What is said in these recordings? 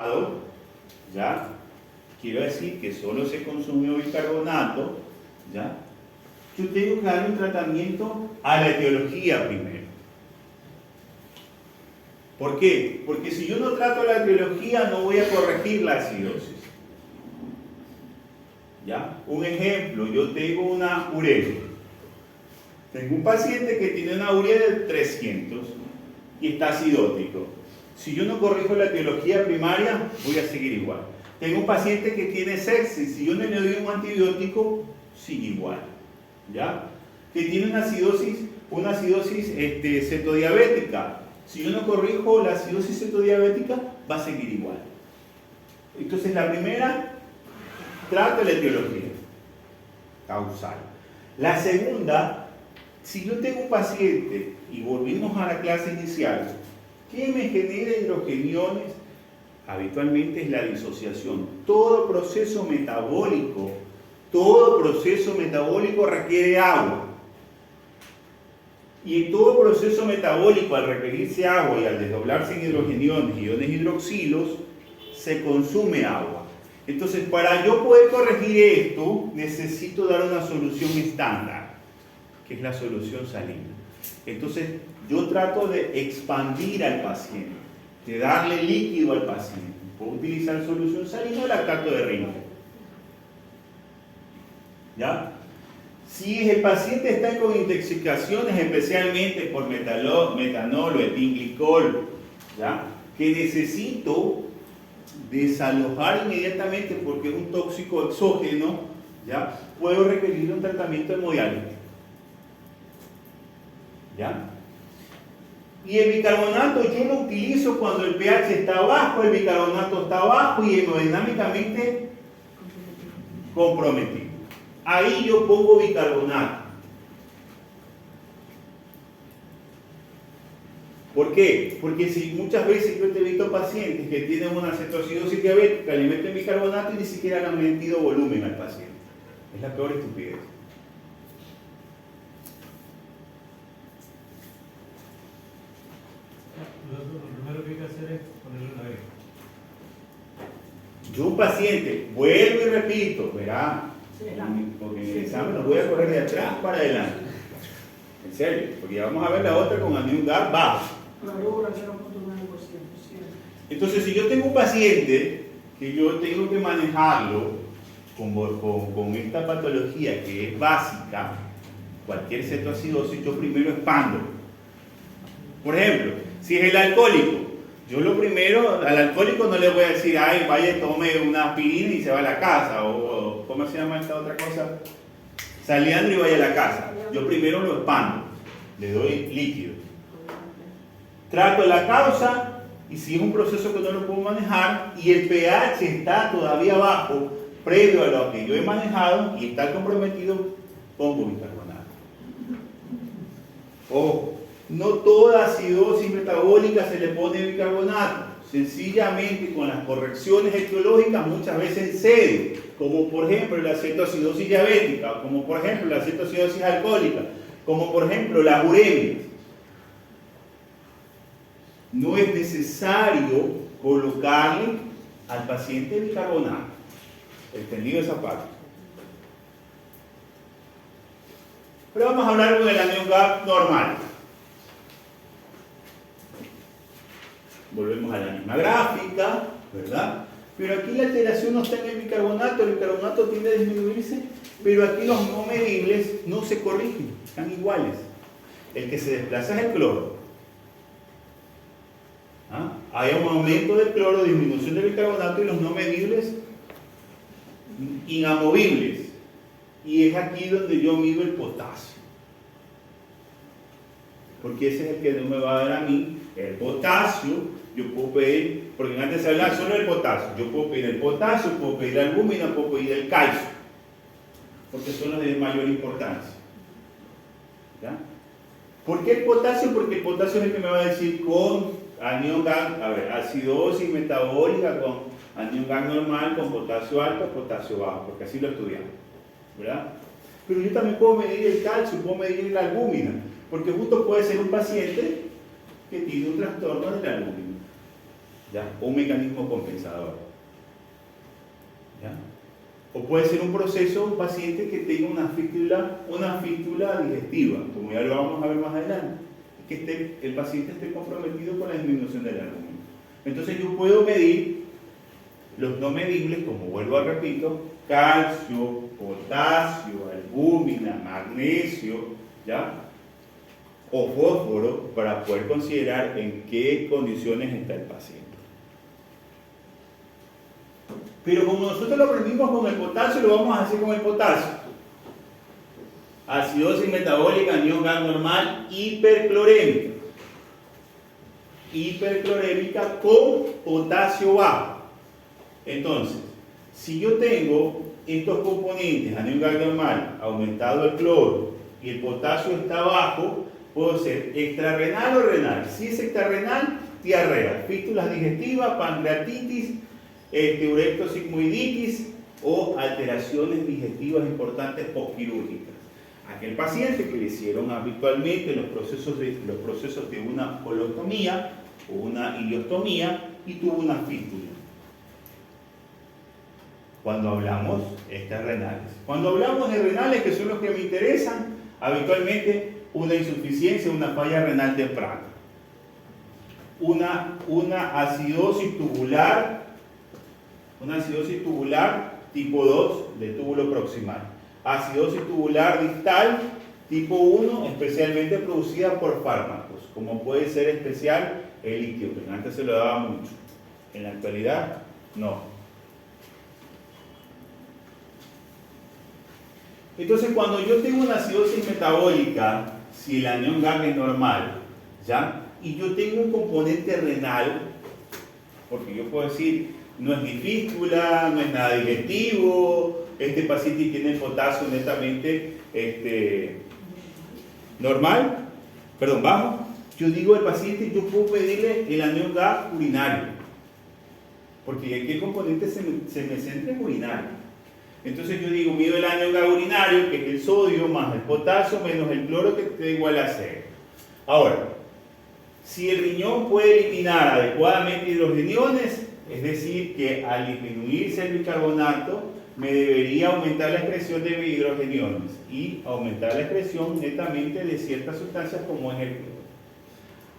bicarbonato, ¿ya? Quiero decir que solo se consumió bicarbonato, ¿ya? Yo tengo que dar un tratamiento a la etiología primero. ¿Por qué? Porque si yo no trato la etiología no voy a corregir la acidosis. ¿Ya? Un ejemplo, yo tengo una uremia. Tengo un paciente que tiene una urea de 300 y está acidótico. Si yo no corrijo la etiología primaria, voy a seguir igual. Tengo un paciente que tiene sepsis, si yo no le doy un antibiótico, sigue igual. ¿Ya? Que tiene una acidosis cetodiabética. Si yo no corrijo la acidosis cetodiabética, va a seguir igual. Entonces la primera, trato la etiología causal. La segunda, si yo tengo un paciente, y volvimos a la clase inicial, ¿qué me genera hidrogeniones? Habitualmente es la disociación. Todo proceso metabólico requiere agua. Y en todo proceso metabólico, al requerirse agua y al desdoblarse en hidrogeniones y iones hidroxilos, se consume agua. Entonces, para yo poder corregir esto, necesito dar una solución estándar, que es la solución salina. Entonces, yo trato de expandir al paciente, de darle líquido al paciente. Puedo utilizar solución salina o lactato de Rinke. ¿Ya? Si el paciente está con intoxicaciones, especialmente por metanol o etilenglicol, ¿ya? Que necesito desalojar inmediatamente porque es un tóxico exógeno, ¿ya? Puedo requerir un tratamiento hemodialítico. ¿Ya? Y el bicarbonato yo lo utilizo cuando el pH está bajo, el bicarbonato está bajo y hemodinámicamente comprometido. Ahí yo pongo bicarbonato. ¿Por qué? Porque si muchas veces yo te he visto pacientes que tienen una cetoacidosis diabética, le meten bicarbonato y ni siquiera le han metido volumen al paciente. Es la peor estupidez. Lo primero que hay que hacer es ponerle una vez. Yo un paciente, vuelvo y repito, verá, porque en el examen los voy a correr de atrás para adelante. En serio, porque ya vamos a ver la otra con anión GAP bajo. Entonces, si yo tengo un paciente que yo tengo que manejarlo con esta patología que es básica, cualquier cetoacidosis, yo primero expando. Por ejemplo, si es el alcohólico, yo lo primero, al alcohólico no le voy a decir, ay, vaya, tome una aspirina y se va a la casa, o ¿cómo se llama esta otra cosa? Saliandro y vaya a la casa. Yo primero lo expando, le doy líquido. Trato la causa, y si es un proceso que no lo puedo manejar, y el pH está todavía bajo, previo a lo que yo he manejado, y está comprometido, pongo bicarbonato. Ojo. No toda acidosis metabólica se le pone bicarbonato. Sencillamente con las correcciones etiológicas muchas veces cede, como por ejemplo la cetoacidosis diabética, como por ejemplo la cetoacidosis alcohólica, como por ejemplo las uremias. No es necesario colocarle al paciente bicarbonato. Entendido esa parte. Pero vamos a hablar con el anión GAP normal. Volvemos a la misma gráfica, ¿verdad? Pero aquí la alteración no está en el bicarbonato tiende a disminuirse, pero aquí los no medibles no se corrigen, están iguales. El que se desplaza es el cloro. ¿Ah? Hay un aumento del cloro, disminución del bicarbonato y los no medibles inamovibles. Y es aquí donde yo mido el potasio. Porque ese es el que no me va a dar a mí el potasio. Yo puedo pedir, porque antes se hablaba solo del potasio, yo puedo pedir el potasio, puedo pedir la albúmina, puedo pedir el calcio, porque son los de mayor importancia. ¿Ya? ¿Por qué el potasio? Porque el potasio es el que me va a decir con anión GAP, acidosis metabólica con anión GAP normal, con potasio alto, potasio bajo, porque así lo estudiamos, ¿verdad? Pero yo también puedo medir el calcio, puedo medir la albúmina, porque justo puede ser un paciente que tiene un trastorno de la albúmina. ¿ya? O un mecanismo compensador, ¿ya? O puede ser un proceso, un paciente que tenga una fístula digestiva, como ya lo vamos a ver más adelante, que el paciente esté comprometido con la disminución del albúmina. Entonces yo puedo medir los no medibles, como vuelvo a repito, calcio, potasio, albúmina, magnesio, ¿ya? O fósforo, para poder considerar en qué condiciones está el paciente. Pero como nosotros lo aprendimos con el potasio, lo vamos a hacer con el potasio. Acidosis metabólica, anión GAG normal, hiperclorémica. Hiperclorémica con potasio bajo. Entonces, si yo tengo estos componentes, anión GAG normal, aumentado el cloro y el potasio está bajo, puedo ser extrarrenal o renal. Si es extrarrenal, diarrea, fístulas digestivas, pancreatitis, urectosigmoiditis o alteraciones digestivas importantes postquirúrgicas. Aquel paciente que le hicieron habitualmente los procesos de una colostomía o una ileostomía y tuvo una fístula. Cuando hablamos extrarrenales. Cuando hablamos de renales, que son los que me interesan, habitualmente una insuficiencia, una falla renal temprana. Una acidosis tubular tipo 2 de túbulo proximal. Acidosis tubular distal tipo 1, especialmente producida por fármacos, como puede ser especial el litio, que antes se lo daba mucho. En la actualidad, no. Entonces, cuando yo tengo una acidosis metabólica, si el anión GAG es normal, ¿ya? Y yo tengo un componente renal, porque yo puedo decir, no es ni fístula, no es nada digestivo, este paciente tiene potasio netamente bajo. Yo digo al paciente, yo puedo pedirle el anión GAG urinario, porque aquí el componente se me centra en urinario. Entonces yo digo, mido el anión GAG urinario, que es el sodio más el potasio menos el cloro, que te da igual a 0. Ahora, si el riñón puede eliminar adecuadamente hidrogeniones, es decir, que al disminuirse el bicarbonato, me debería aumentar la excreción de hidrogeniones y aumentar la excreción netamente de ciertas sustancias como es el cloro.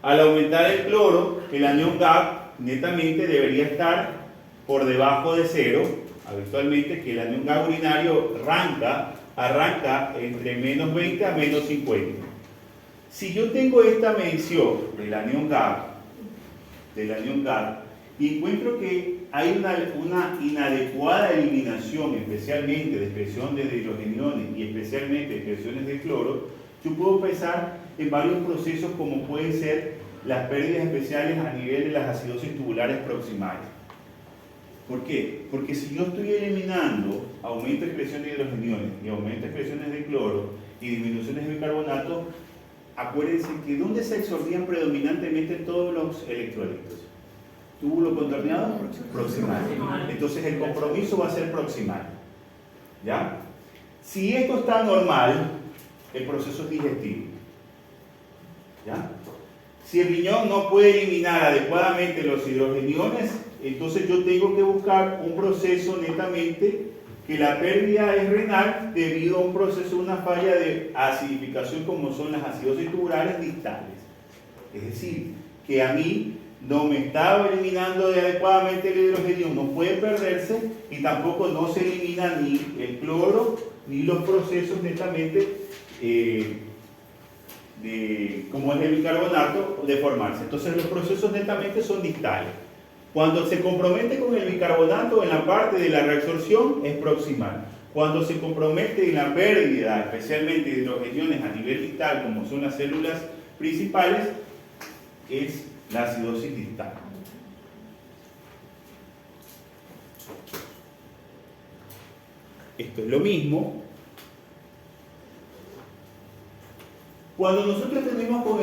Al aumentar el cloro, el anión GAG netamente debería estar por debajo de 0, habitualmente que el anión GAG urinario arranca entre menos 20 a menos 50. Si yo tengo esta medición del anión GAG, y encuentro que hay una inadecuada eliminación, especialmente de excreción de hidrogeniones y especialmente de excreciones de cloro, yo puedo pensar en varios procesos como pueden ser las pérdidas especiales a nivel de las acidosis tubulares proximales. ¿Por qué? Porque si yo estoy eliminando aumento de excreción de hidrogeniones y aumento de excreciones de cloro y disminuciones de bicarbonato, acuérdense que ¿dónde se absorbían predominantemente todos los electrolitos? ¿Túbulo contorneado? Proximal. Entonces el compromiso va a ser proximal. ¿Ya? Si esto está normal, el proceso es digestivo. ¿Ya? Si el riñón no puede eliminar adecuadamente los hidrogeniones, entonces yo tengo que buscar un proceso netamente que la pérdida es renal debido a un proceso, una falla de acidificación como son las acidosis tubulares distales. Es decir, que a mí no me estaba eliminando adecuadamente el hidrogenio, no puede perderse y tampoco no se elimina ni el cloro ni los procesos netamente como es el bicarbonato de formarse. Entonces los procesos netamente son distales. Cuando se compromete con el bicarbonato en la parte de la reabsorción es proximal. Cuando se compromete en la pérdida, especialmente de hidrogeniones a nivel distal, como son las células principales, es la acidosis distal. Esto es lo mismo. Cuando nosotros tenemos con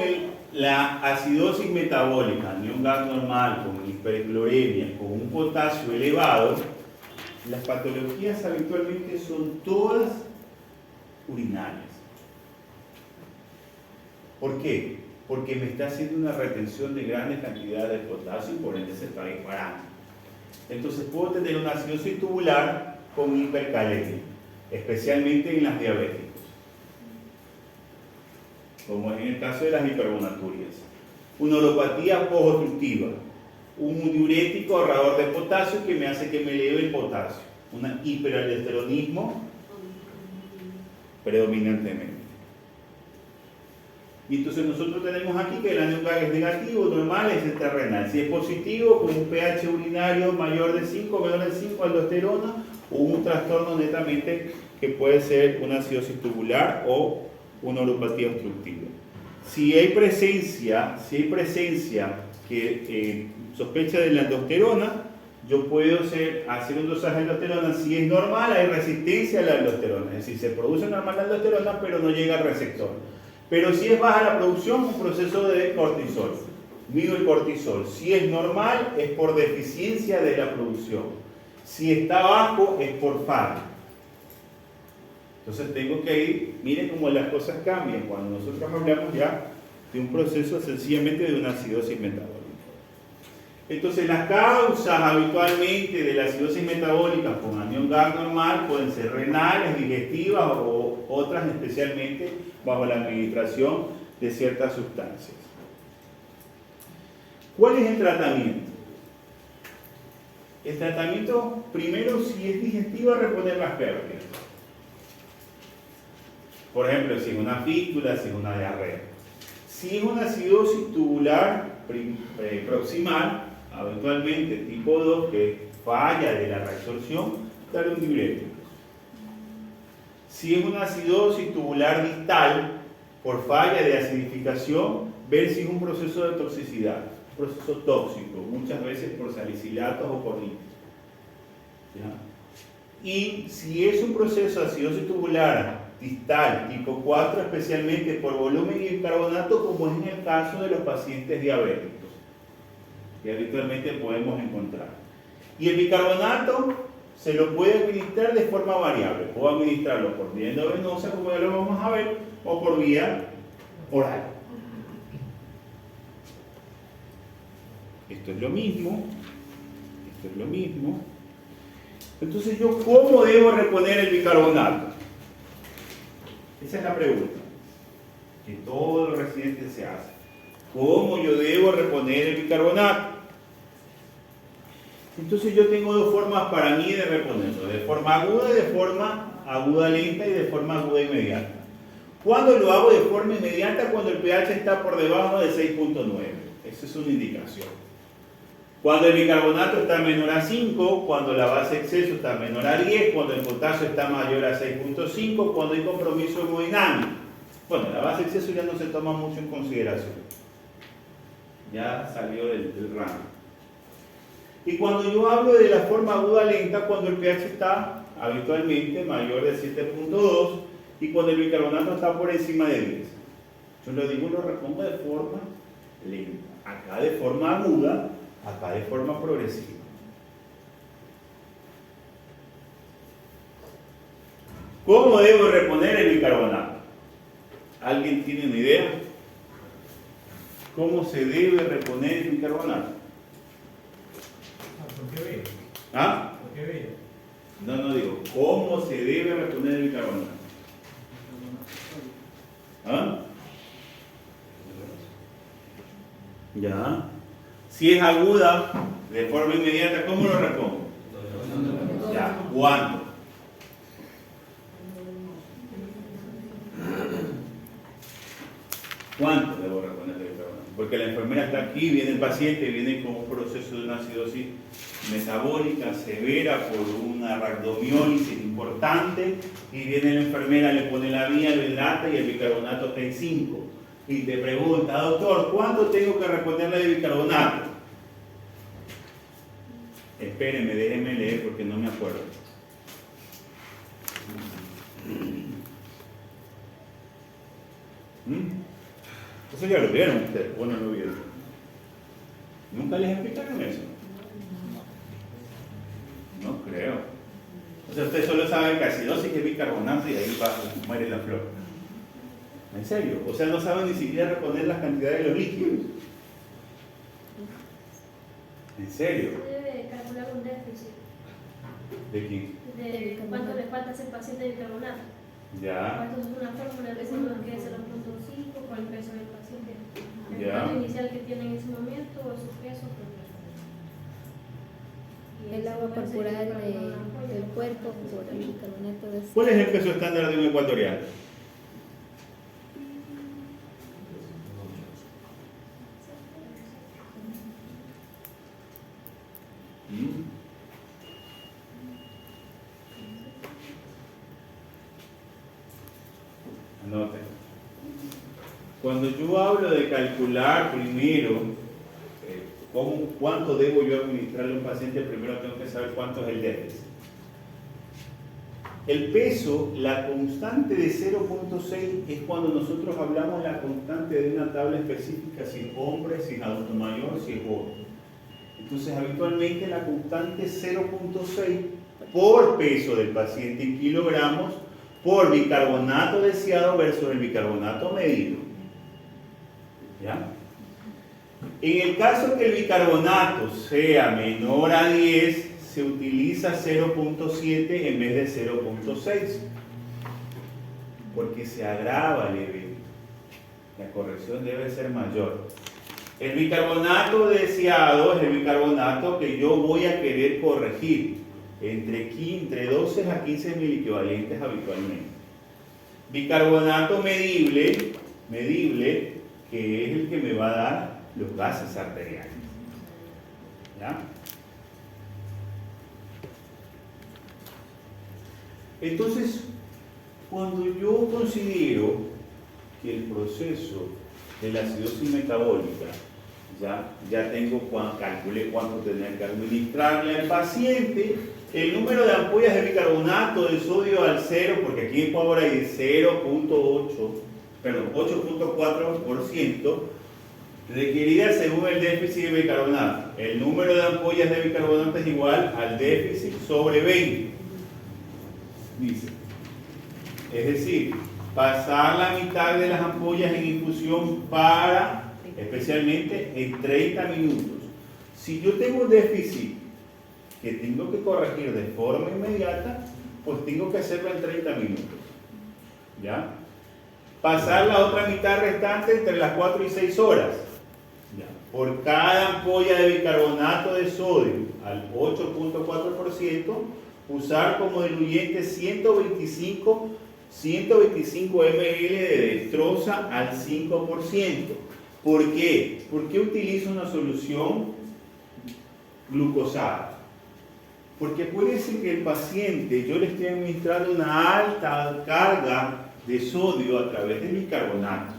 la acidosis metabólica, anión GAG normal, con hipercloremia, con un potasio elevado, las patologías habitualmente son todas urinarias. ¿Por qué? porque me está haciendo una retención de grandes cantidades de potasio y por ende se está disparando. Entonces puedo tener una acidosis tubular con hipercalemia, especialmente en las diabéticos, como es en el caso de las hipergonaturias. Una neuropatía post-obstructiva, un diurético ahorrador de potasio que me hace que me eleve el potasio, un hiperaldosteronismo predominantemente. Y entonces nosotros tenemos aquí que el ANEUGAG es negativo, normal, es extrarrenal. Si es positivo, con un pH urinario mayor de 5, menor de 5, aldosterona, o un trastorno netamente que puede ser una acidosis tubular o una neuropatía obstructiva. Si hay presencia que sospecha de la aldosterona, yo puedo hacer un dosaje de aldosterona. Si es normal, hay resistencia a la aldosterona, es decir, se produce normal la aldosterona, pero no llega al receptor. Pero si es baja la producción, un proceso de cortisol. Mido el cortisol. Si es normal, es por deficiencia de la producción. Si está bajo, es por fallo. Entonces tengo que ir, miren cómo las cosas cambian cuando nosotros hablamos ya de un proceso sencillamente de una acidosis metabólica. Entonces las causas habitualmente de la acidosis metabólica con ANEUGAG normal pueden ser renales, digestivas o otras especialmente bajo la administración de ciertas sustancias. ¿Cuál es el tratamiento? El tratamiento, primero, si es digestiva, reponer las pérdidas. Por ejemplo, si es una fístula, si es una diarrea. Si es una acidosis tubular proximal, eventualmente tipo 2, que falla de la reabsorción, dar un diurético. Si es una acidosis tubular distal, por falla de acidificación, ver si es un proceso de toxicidad, un proceso tóxico, muchas veces por salicilatos o por líquidos. Y si es un proceso de acidosis tubular distal tipo 4, especialmente por volumen y bicarbonato, como es en el caso de los pacientes diabéticos, que habitualmente podemos encontrar. Y el bicarbonato se lo puede administrar de forma variable. Puedo administrarlo por vía endovenosa, como ya lo vamos a ver, o por vía oral. Esto es lo mismo. Esto es lo mismo. Entonces, ¿yo cómo debo reponer el bicarbonato? Esa es la pregunta que todos los residentes se hacen. ¿Cómo yo debo reponer el bicarbonato? Entonces yo tengo dos formas para mí de reponerlo, de forma aguda y de forma aguda lenta y de forma aguda inmediata. ¿Cuándo lo hago de forma inmediata? Cuando el pH está por debajo de 6.9. Esa es una indicación. Cuando el bicarbonato está menor a 5, cuando la base de exceso está menor a 10, cuando el potasio está mayor a 6.5, cuando hay compromiso hemodinámico. Bueno, la base de exceso ya no se toma mucho en consideración. Ya salió del rango. Y cuando yo hablo de la forma aguda lenta, cuando el pH está habitualmente mayor de 7.2 y cuando el bicarbonato está por encima de 10. Yo lo digo y lo repongo de forma lenta. Acá de forma aguda, acá de forma progresiva. ¿Cómo debo reponer el bicarbonato? ¿Alguien tiene una idea? ¿Cómo se debe reponer el bicarbonato? ¿Por qué vía? ¿Ah? ¿Por qué vía? No digo, ¿cómo se debe reponer el bicarbonato? ¿Ah? Ya. Si es aguda, de forma inmediata, ¿cómo lo repongo? Ya, ¿cuándo? ¿Cuánto debo reponer el bicarbonato? Porque la enfermera está aquí, viene el paciente, viene con un proceso de una acidosis metabólica severa por una rhabdomiólisis importante, y viene la enfermera, le pone la vía, lo hidrata y el bicarbonato está en 5. Y te pregunta, doctor, ¿cuánto tengo que reponerle de bicarbonato? Espérenme, déjenme leer porque no me acuerdo. Eso ya lo vieron ustedes, o no lo vieron. ¿Nunca les explicaron eso? No creo. O sea, ustedes solo saben que acidosis es bicarbonato y ahí muere la flor. ¿En serio? O sea, no saben ni siquiera reponer las cantidades de los líquidos. ¿En serio? Debe calcular un déficit ¿De quién? de cuánto le falta a ese paciente de bicarbonato. Ya. Esto es una fórmula, recuerdo que es 0.5 con el peso del paciente. El Ya. peso inicial que tiene en ese momento o su peso por peso. Y El agua puede ser corporal para una ampolla. del cuerpo por el bicarbonato de ¿Cuál es el peso estándar de un ecuatoriano? ¿Mm? Anoten. Cuando yo hablo de calcular primero cuánto debo yo administrarle a un paciente, primero tengo que saber cuánto es el déficit. El peso, la constante de 0.6 es cuando nosotros hablamos la constante de una tabla específica, si es hombre, si es adulto mayor, si es joven. Entonces, habitualmente la constante es 0.6 por peso del paciente en kilogramos por bicarbonato deseado versus el bicarbonato medido. ¿Ya? En el caso que el bicarbonato sea menor a 10, se utiliza 0.7 en vez de 0.6, porque se agrava el evento. La corrección debe ser mayor. El bicarbonato deseado es el bicarbonato que yo voy a querer corregir, entre 12 a 15 miliequivalentes habitualmente. Bicarbonato medible, que es el que me va a dar los gases arteriales. ¿Ya? Entonces, cuando yo considero que el proceso de la acidosis metabólica, ya tengo, calculé cuánto tenía que administrarle al paciente, el número de ampollas de bicarbonato de sodio al 0, porque aquí en Ecuador hay 8.4% requerida según el déficit de bicarbonato. El número de ampollas de bicarbonato es igual al déficit sobre 20. Dice. Es decir, pasar la mitad de las ampollas en infusión especialmente en 30 minutos. Si yo tengo un déficit que tengo que corregir de forma inmediata, pues tengo que hacerlo en 30 minutos. ¿Ya? Pasar la otra mitad restante entre las 4 y 6 horas. ¿Ya? Por cada ampolla de bicarbonato de sodio al 8.4%, usar como diluyente 125 ml de dextrosa al 5%. ¿Por qué? ¿Por qué utilizo una solución glucosada? Porque puede ser que el paciente, yo le esté administrando una alta carga de sodio a través del bicarbonato.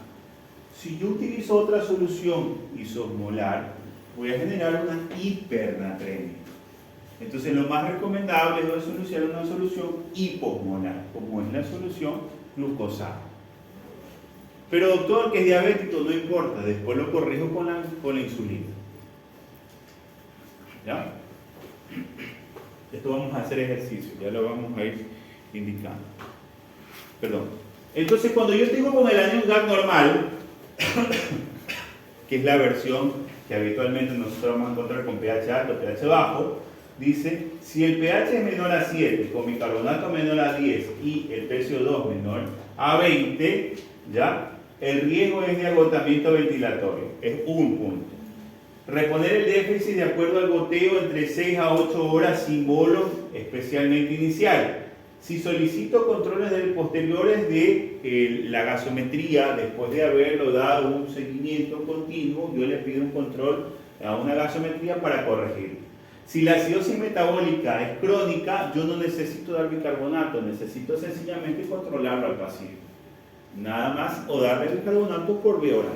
Si yo utilizo otra solución isosmolar, voy a generar una hipernatremia. Entonces, lo más recomendable es solucionar una solución hiposmolar, como es la solución glucosada. Pero doctor, que es diabético, no importa, después lo corrijo con la insulina. ¿Ya? Esto vamos a hacer ejercicio, ya lo vamos a ir indicando. Perdón. Entonces, cuando yo tengo con el anión GAC normal, que es la versión que habitualmente nosotros vamos a encontrar con pH alto, pH bajo, dice, si el pH es menor a 7, con bicarbonato menor a 10 y el PCO2 menor a 20, ¿ya? El riesgo es de agotamiento ventilatorio, es un punto. Reponer el déficit de acuerdo al goteo entre 6 a 8 horas sin bolo, especialmente inicial. Si solicito controles posteriores de la gasometría, después de haberlo dado un seguimiento continuo, yo le pido un control a una gasometría para corregir. Si la acidosis metabólica es crónica, yo no necesito dar bicarbonato, necesito sencillamente controlarlo al paciente. Nada más, o darle bicarbonato por vía oral.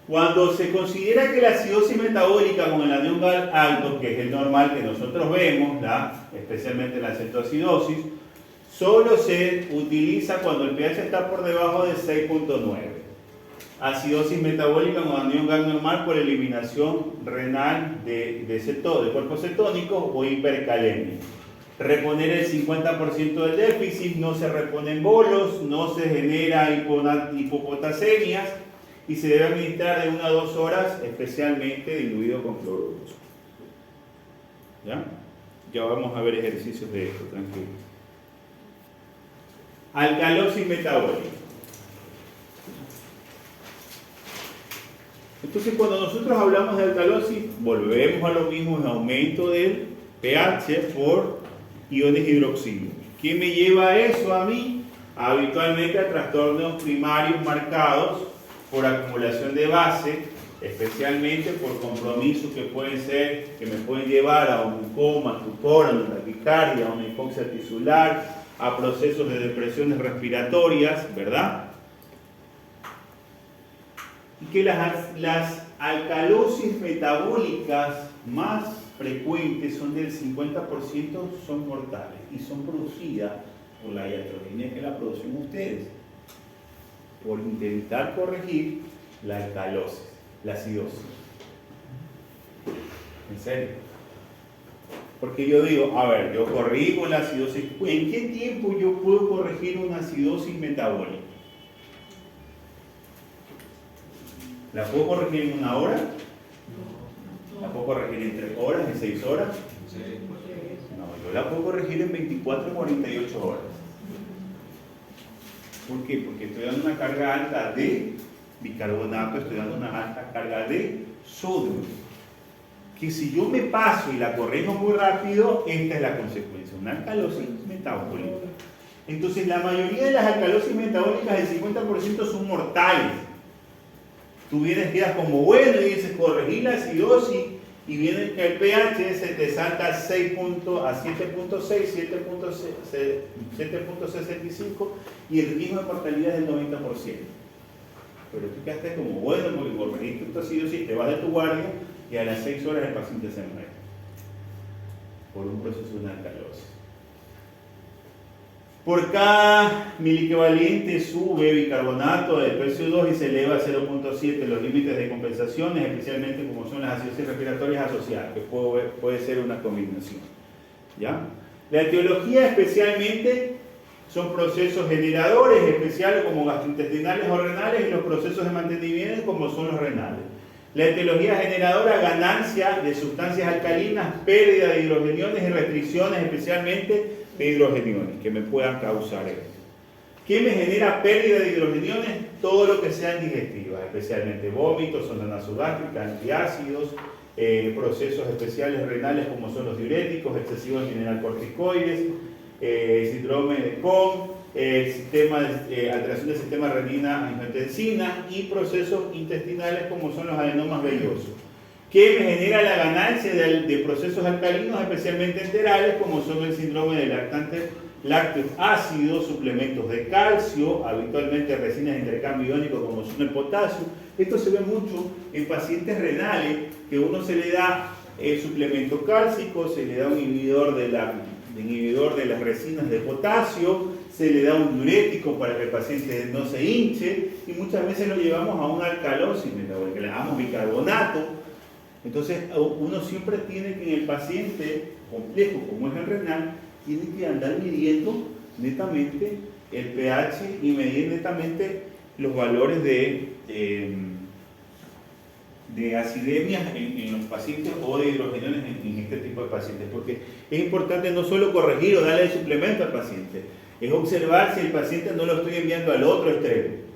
Cuando se considera que la acidosis metabólica con el anión GAL alto, que es el normal que nosotros vemos, especialmente la cetoacidosis, solo se utiliza cuando el pH está por debajo de 6.9. Acidosis metabólica con anión GAL normal por eliminación renal de cuerpos cetónicos o hipercalemia. reponer el 50% del déficit, no se reponen bolos, no se genera hipopotacemias y se debe administrar de 1 a 2 horas, especialmente diluido con cloruro. ¿Ya? Ya vamos a ver ejercicios de esto, tranquilo. Alcalosis metabólica. Entonces, cuando nosotros hablamos de alcalosis, volvemos a lo mismo, es aumento del pH por iones hidroxilo. ¿Qué me lleva a eso a mí? Habitualmente a trastornos primarios marcados por acumulación de base, especialmente por compromisos que pueden ser, que me pueden llevar a un coma, estupor, a una taquicardia, a una hipoxia tisular, a procesos de depresiones respiratorias, ¿verdad? Y que las alcalosis metabólicas más frecuentes son del 50%, son mortales y son producidas por la iatrogenia que la producen ustedes, por intentar corregir la alcalosis, la acidosis. ¿En serio? Porque yo digo, a ver, yo corrijo la acidosis. ¿En qué tiempo yo puedo corregir una acidosis metabólica? ¿La puedo corregir en 1 hora? ¿La puedo corregir en 3 horas, en 6 horas? No, yo la puedo corregir en 24 o 48 horas. ¿Por qué? Porque estoy dando una carga alta de bicarbonato, estoy dando una alta carga de sodio. Que si yo me paso y la corrijo muy rápido, esta es la consecuencia, una alcalosis metabólica. Entonces, la mayoría de las alcalosis metabólicas, el 50% son mortales. Tú vienes, quedas como bueno y dices, corregí la acidosis y viene que el pH se te salta a 7.6, 7.65 y el riesgo de mortalidad es del 90%. Pero tú quedaste como bueno porque corregiste tu acidosis, te vas de tu guardia y a las 6 horas el paciente se muere por un proceso de una alcalosis. Por cada miliequivalente sube bicarbonato de PCO2 y se eleva a 0.7 los límites de compensaciones, especialmente como son las acidosis respiratorias asociadas, que puede ser una combinación. ¿Ya? La etiología especialmente son procesos generadores, especiales como gastrointestinales o renales, y los procesos de mantenimiento como son los renales. La etiología generadora, ganancia de sustancias alcalinas, pérdida de hidrogeniones y restricciones especialmente de hidrogeniones que me puedan causar esto. ¿Qué me genera pérdida de hidrogeniones? Todo lo que sea indigestiva, especialmente vómitos, sonda nasogástrica, antiácidos, procesos especiales renales como son los diuréticos, excesivos mineralcorticoides, síndrome de Cohn, alteración del sistema renina-angiotensina y procesos intestinales como son los adenomas vellosos. ¿Qué me genera la ganancia de procesos alcalinos, especialmente enterales, como son el síndrome de lácteos ácidos, suplementos de calcio, habitualmente resinas de intercambio iónico como son el potasio? Esto se ve mucho en pacientes renales, que uno se le da suplemento cálcico, se le da un inhibidor de las resinas de potasio, se le da un diurético para que el paciente no se hinche, y muchas veces lo llevamos a una alcalosis metabólica, le damos bicarbonato. Entonces, uno siempre tiene que en el paciente complejo, como es el renal, tiene que andar midiendo netamente el pH y medir netamente los valores de acidemias en los pacientes o de hidrogeniones en este tipo de pacientes, porque es importante no solo corregir o darle el suplemento al paciente, es observar si el paciente no lo estoy enviando al otro extremo.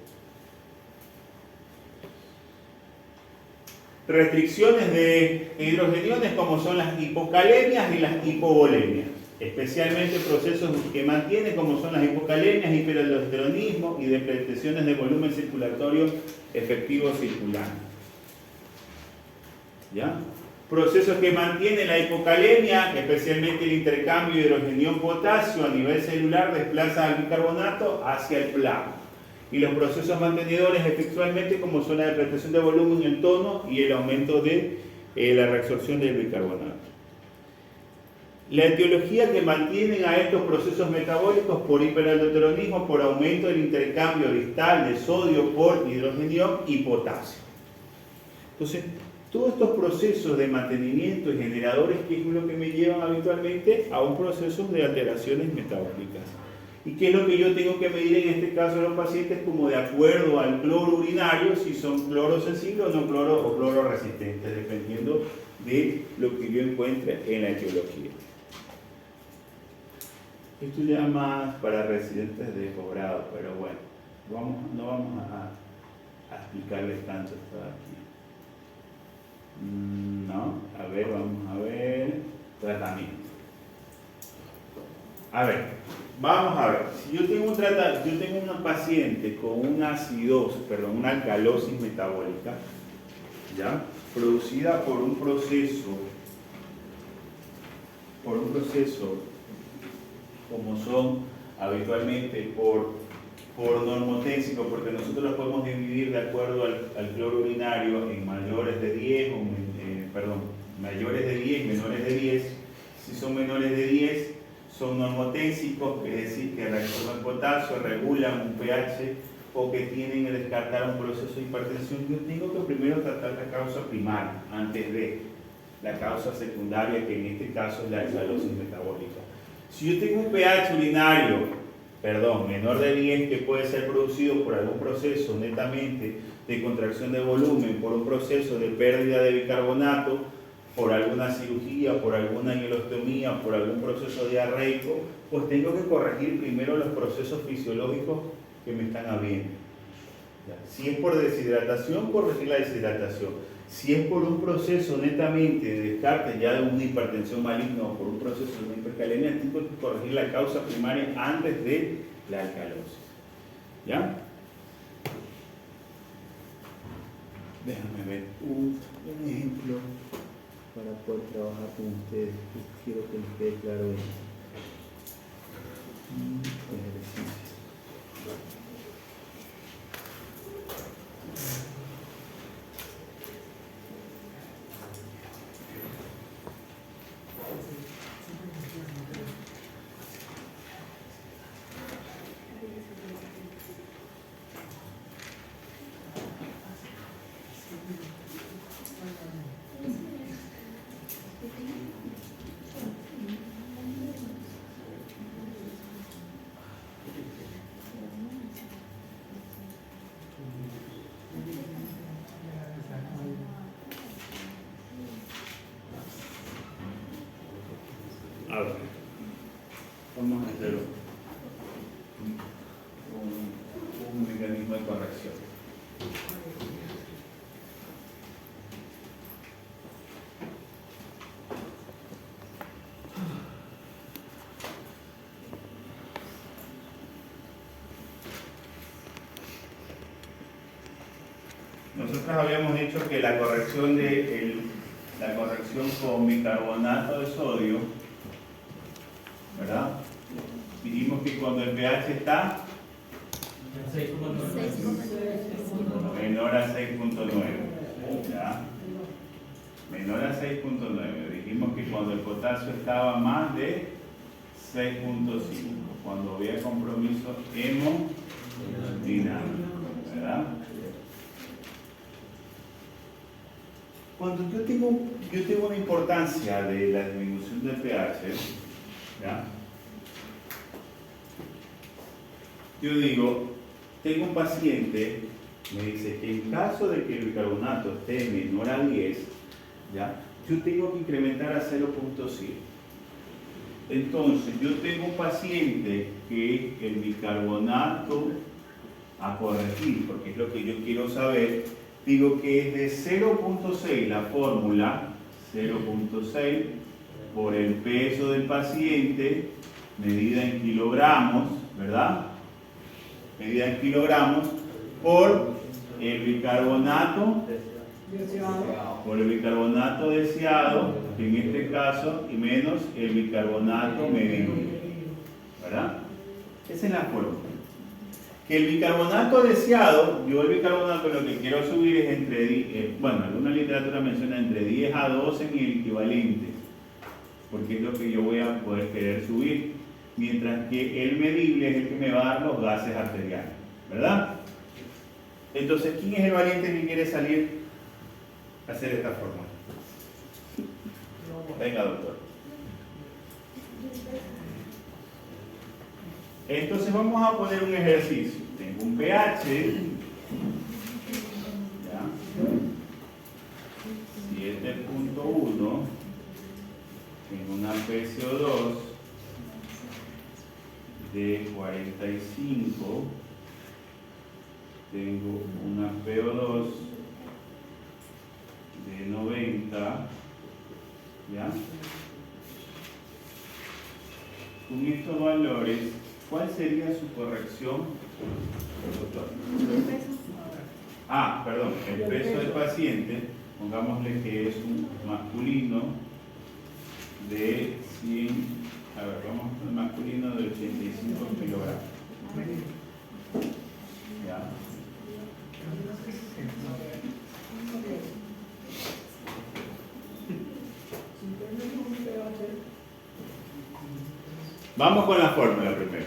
Restricciones de hidrogeniones como son las hipocalemias y las hipovolemias, especialmente procesos que mantienen como son las hipocalemias, hiperaldosteronismo y depresiones de volumen circulatorio efectivo circular. ¿Ya? Procesos que mantienen la hipocalemia, especialmente el intercambio de hidrogenión-potasio a nivel celular, desplaza al bicarbonato hacia el plasma. Y los procesos mantenedores efectivamente como son la depresión de volumen, el tono y el aumento de la reabsorción del bicarbonato. La etiología que mantienen a estos procesos metabólicos por hiperaldosteronismo, por aumento del intercambio distal de sodio por hidrogenión y potasio. Entonces, todos estos procesos de mantenimiento y generadores, que es lo que me llevan habitualmente a un proceso de alteraciones metabólicas. ¿Y qué es lo que yo tengo que medir en este caso de los pacientes? Como de acuerdo al cloro urinario, si son cloro sensibles o no cloro o cloro resistentes, dependiendo de lo que yo encuentre en la etiología. Esto ya más para residentes de posgrado, pero bueno, no vamos a explicarles tanto esto de aquí. No, a ver, vamos a ver. Tratamiento. A ver, vamos a ver. Si yo tengo una paciente con una alcalosis metabólica, ¿ya? Producida por un proceso como son habitualmente por normoténsico, porque nosotros los podemos dividir de acuerdo al cloro urinario en mayores de 10 mayores de 10, menores de 10. Si son menores de 10, son normotensicos, es decir, que reabsorben potasio, regulan un pH o que tienen que descartar un proceso de hipertensión. Yo tengo que primero tratar la causa primaria antes de la causa secundaria, que en este caso es la alcalosis metabólica. Si yo tengo un pH urinario, menor de 10, que puede ser producido por algún proceso netamente de contracción de volumen, por un proceso de pérdida de bicarbonato, por alguna cirugía, por alguna hielostomía, por algún proceso diarreico, pues tengo que corregir primero los procesos fisiológicos que me están habiendo. Si es por deshidratación, corregir la deshidratación. Si es por un proceso netamente de descarte ya de una hipertensión maligna o por un proceso de una hipercalemia, tengo que corregir la causa primaria antes de la alcalosis. ¿Ya? Déjame ver un ejemplo para poder trabajar con ustedes. Quiero que les quede claro esto. Ejercicio. A ver, vamos a hacer un mecanismo de corrección. Nosotros habíamos dicho que la corrección con bicarbonato de sodio, ¿verdad? Dijimos que cuando el pH está menor a 6.9, ¿ya? Menor a 6.9. Dijimos que cuando el potasio estaba más de 6.5, cuando había compromiso hemodinámico, ¿verdad? Cuando yo tengo una importancia de la disminución del pH, ¿ya? Yo digo, tengo un paciente, me dice que en caso de que el bicarbonato esté menor a 10, ¿ya? Yo tengo que incrementar a 0.7. Entonces, yo tengo un paciente que el bicarbonato a corregir, porque es lo que yo quiero saber, digo que es de 0.6 la fórmula, 0.6 por el peso del paciente, medida en kilogramos, ¿verdad? Medida en kilogramos por el bicarbonato deseado, que en este caso, y menos el bicarbonato medido, ¿verdad? Esa es la fórmula. Que el bicarbonato deseado, yo el bicarbonato lo que quiero subir es alguna literatura menciona entre 10 a 12 en el equivalente, porque es lo que yo voy a poder querer subir, mientras que el medible es el que me va a dar los gases arteriales, ¿verdad? Entonces, ¿quién es el valiente que quiere salir hacer esta forma. Venga, doctor. Entonces vamos a poner un ejercicio. Tengo un pH, ¿ya? 7.1, tengo una PCO2 de 45, tengo una PO2 de 90, ¿ya? Con estos valores, ¿cuál sería su corrección, doctor? Ah, perdón, el peso del paciente, pongámosle que es un masculino de 100, a ver, vamos con el masculino de 85 kilogramos. ¿Ya? Vamos con la fórmula primero.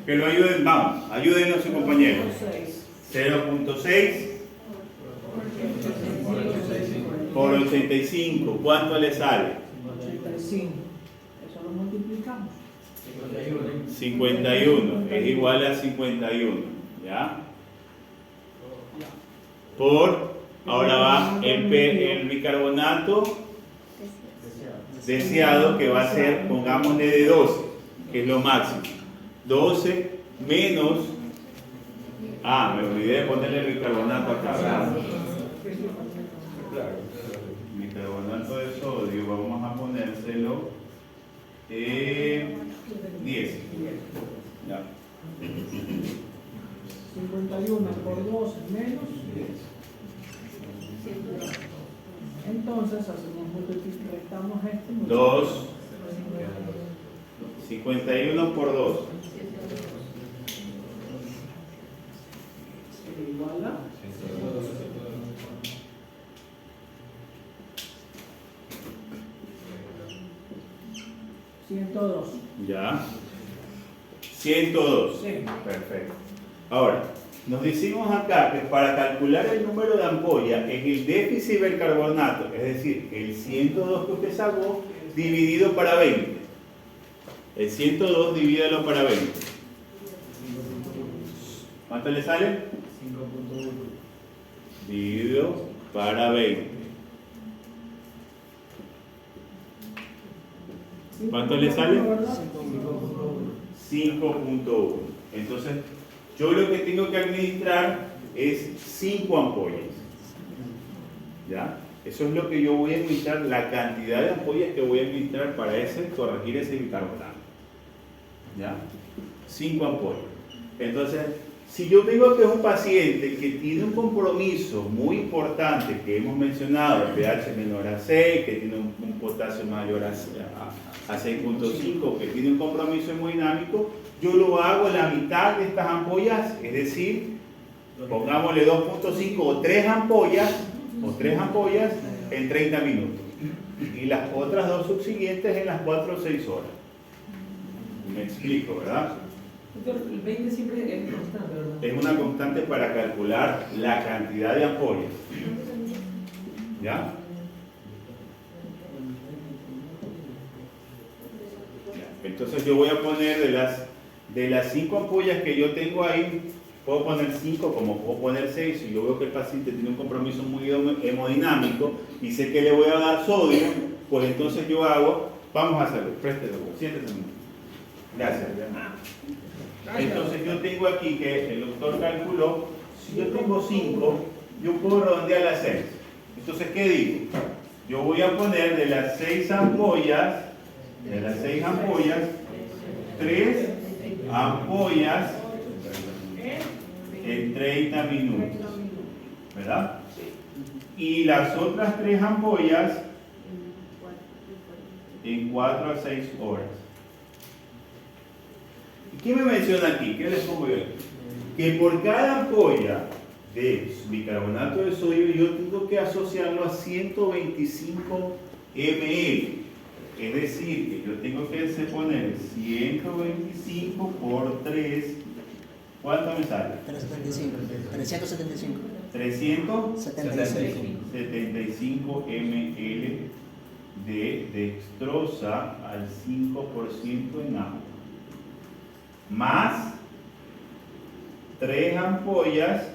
Que lo ayuden, vamos, ayúdenos su compañero. 0.6 por 85, ¿cuánto le sale? 85. Eso lo multiplicamos. 51, es igual a 51, ¿ya? Por, ahora va el bicarbonato deseado, que va a ser, pongámosle de 12, que es lo máximo. 12 menos, me olvidé de ponerle el bicarbonato acá, ¿verdad? Bicarbonato de sodio, vamos a ponérselo 10. Ya. 51 por 12 menos 10. Entonces hacemos restamos este. 2. 51 por 2. Igual a 102. Ya. 102. Sí. Perfecto. Ahora, nos decimos acá que para calcular el número de ampollas es el déficit del carbonato, es decir, el 102 que usted sacó dividido para 20. El 102 divídalo para 20. ¿Cuánto le sale? 5.1. Dividido para 20. ¿Cuánto le sale? 5.1. Entonces, yo lo que tengo que administrar es 5 ampollas. ¿Ya? Eso es lo que yo voy a administrar, la cantidad de ampollas que voy a administrar para corregir ese bicarbonato. ¿Ya? 5 ampollas. Entonces, si yo digo que es un paciente que tiene un compromiso muy importante que hemos mencionado, el pH menor a 6, que tiene un potasio mayor a 6.5, que tiene un compromiso hemodinámico, yo lo hago la mitad de estas ampollas, es decir, pongámosle 2.5 o 3 ampollas en 30 minutos. Y las otras 2 subsiguientes en las 4 o 6 horas. Me explico, ¿verdad? El 20 siempre es constante, ¿verdad? Es una constante para calcular la cantidad de ampollas. ¿Ya? Entonces yo voy a poner de las 5 ampollas que yo tengo ahí, puedo poner 5 como puedo poner 6. Si yo veo que el paciente tiene un compromiso muy hemodinámico y sé que le voy a dar sodio, pues entonces yo hago, vamos a hacerlo, préstelo, siéntese un momento. Gracias. Entonces yo tengo aquí que el doctor calculó, si yo tengo 5, yo puedo redondear a 6. Entonces, ¿qué digo? Yo voy a poner de las 6 ampollas, 3 ampollas en 30 minutos, ¿verdad? Y las otras 3 ampollas en 4 a 6 horas. ¿Qué me menciona aquí? ¿Qué les pongo yo aquí? Que por cada ampolla de bicarbonato de sodio yo tengo que asociarlo a 125 ml. Es decir, que yo tengo que poner 125 por 3 ¿Cuánto me sale? 375. 375. 375 ml de dextrosa al 5% en agua, más 3 ampollas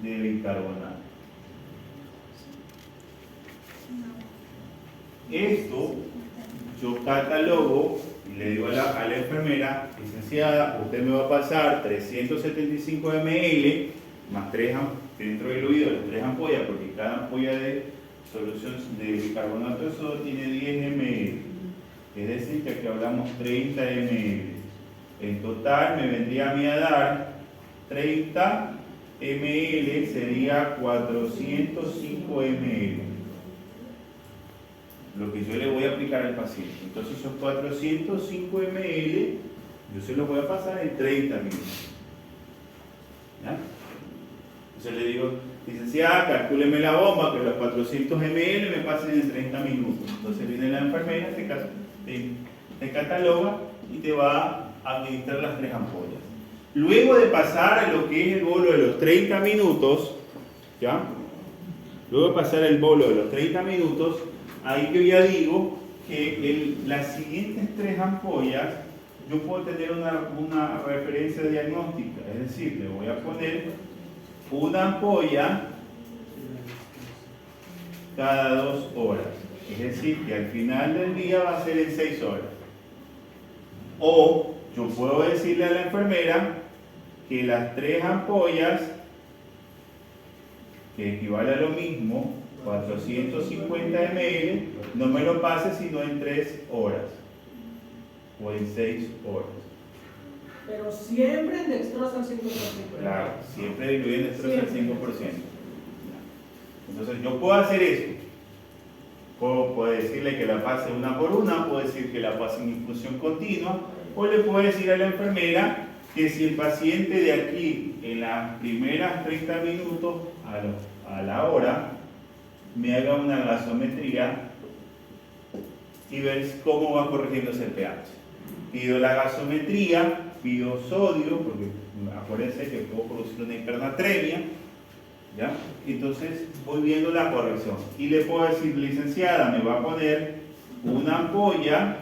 de bicarbonato. Esto yo catalogo y le digo a la enfermera: licenciada, usted me va a pasar 375 ml más 3 dentro del oído, 3 ampollas, porque cada ampolla de solución de bicarbonato de sodio tiene 10 ml. Es decir, que aquí hablamos 30 ml. En total me vendría a mí a dar 30 ml, sería 405 ml. Lo que yo le voy a aplicar al paciente. Entonces esos 405 ml yo se los voy a pasar en 30 minutos. ¿Ya? Entonces le digo: licenciada, calcúleme la bomba, que los 400 ml me pasen en 30 minutos. Entonces viene la enfermera, te cataloga y te va a administrar las 3 ampollas. Luego de pasar a lo que es el bolo de los 30 minutos, ¿ya? Luego de pasar el bolo de los 30 minutos, ahí yo ya digo que las siguientes 3 ampollas yo puedo tener una referencia diagnóstica, es decir, le voy a poner una ampolla cada 2 horas, es decir, que al final del día va a ser en 6 horas. O yo puedo decirle a la enfermera que las 3 ampollas, que equivale a lo mismo, 450 ml, no me lo pase sino en 3 horas o en 6 horas. Pero siempre en dextrosa al 5%. Claro, siempre diluyen dextrosa al 5%. Entonces yo puedo hacer eso. Puedo decirle que la pase una por una, puedo decir que la pase en infusión continua, o le puedo decir a la enfermera que si el paciente de aquí en las primeras 30 minutos a la hora me haga una gasometría y ver cómo va corrigiéndose el pH. Pido la gasometría, pido sodio, porque acuérdense que puedo producir una hipernatremia, ¿ya? Entonces voy viendo la corrección y le puedo decir: licenciada, me va a poner una ampolla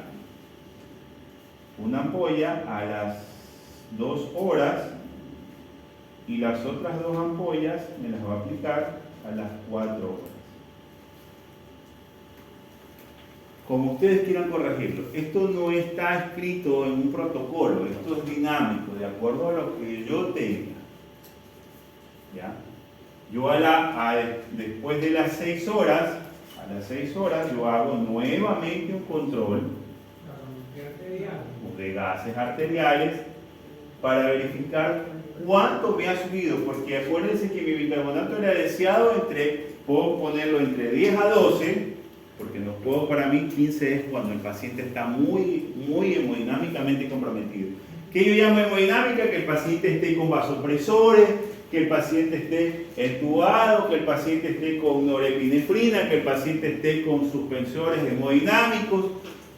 a las 2 horas y las otras 2 ampollas me las va a aplicar a las 4 horas. Como ustedes quieran corregirlo. Esto no está escrito en un protocolo, esto es dinámico, de acuerdo a lo que yo tenga. ¿Ya? Yo después de las 6 horas, yo hago nuevamente un control de gases arteriales para verificar cuánto me ha subido, porque acuérdense que mi bicarbonato era deseado puedo ponerlo entre 10 a 12, porque no puedo, para mí 15 es cuando el paciente está muy hemodinámicamente comprometido. ¿Qué yo llamo hemodinámica? Que el paciente esté con vasopresores, que el paciente esté entubado, que el paciente esté con norepinefrina, que el paciente esté con suspensores hemodinámicos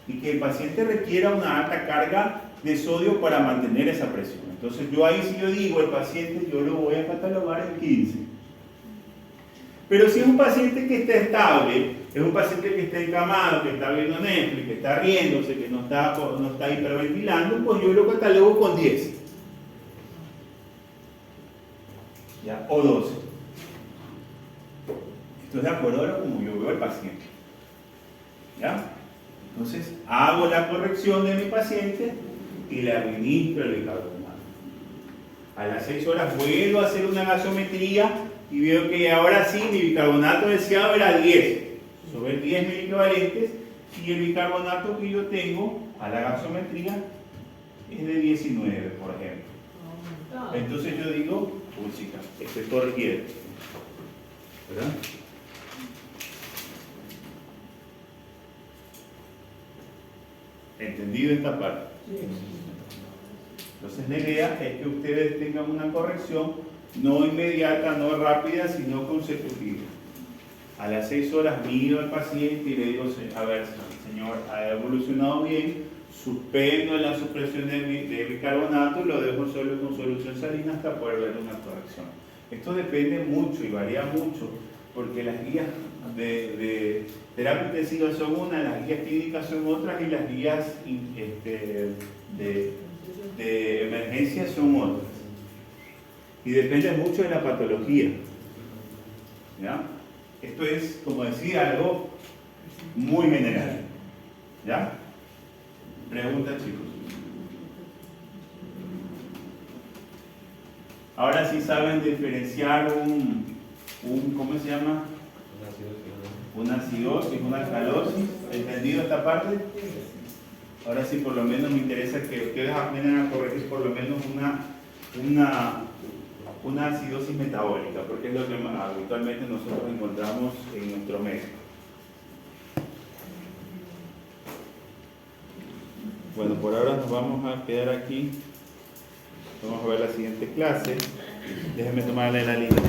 y que el paciente requiera una alta carga de sodio para mantener esa presión. Entonces yo ahí, si yo digo el paciente, yo lo voy a catalogar en 15. Pero si es un paciente que está estable, es un paciente que está encamado, que está viendo Netflix, que está riéndose, que no está hiperventilando, pues yo lo catalogo con 10. ¿Ya? O 12. Esto es de acuerdo a como yo veo al paciente. ¿Ya? Entonces hago la corrección de mi paciente y le administro el bicarbonato. A las 6 horas vuelvo a hacer una gasometría y veo que ahora sí mi bicarbonato deseado era 10, sobre 10 miliequivalentes, y el bicarbonato que yo tengo a la gasometría es de 19, por ejemplo. Entonces yo digo: uy, chica, estoy corrigiendo, ¿verdad? ¿Entendido esta parte? Entonces la idea es que ustedes tengan una corrección no inmediata, no rápida, sino consecutiva. A las 6 horas miro al paciente y le digo: a ver, señor, ha evolucionado bien, suspendo la supresión de bicarbonato y lo dejo solo con solución salina hasta poder ver una corrección. Esto depende mucho y varía mucho, porque las guías de terapia intensiva son unas, las guías clínicas son otras y las guías de emergencia son otras. Y depende mucho de la patología. ¿Ya? Esto es, como decía, algo muy general. ¿Ya? Preguntas, chicos. Ahora sí saben diferenciar ¿cómo se llama? Una acidosis, una alcalosis. ¿Entendido esta parte? Ahora sí, por lo menos me interesa que ustedes aprendan a corregir por lo menos una acidosis metabólica, porque es lo que habitualmente nosotros encontramos en nuestro medio. Bueno, por ahora nos vamos a quedar aquí. Vamos a ver la siguiente clase. Déjenme tomarle la línea.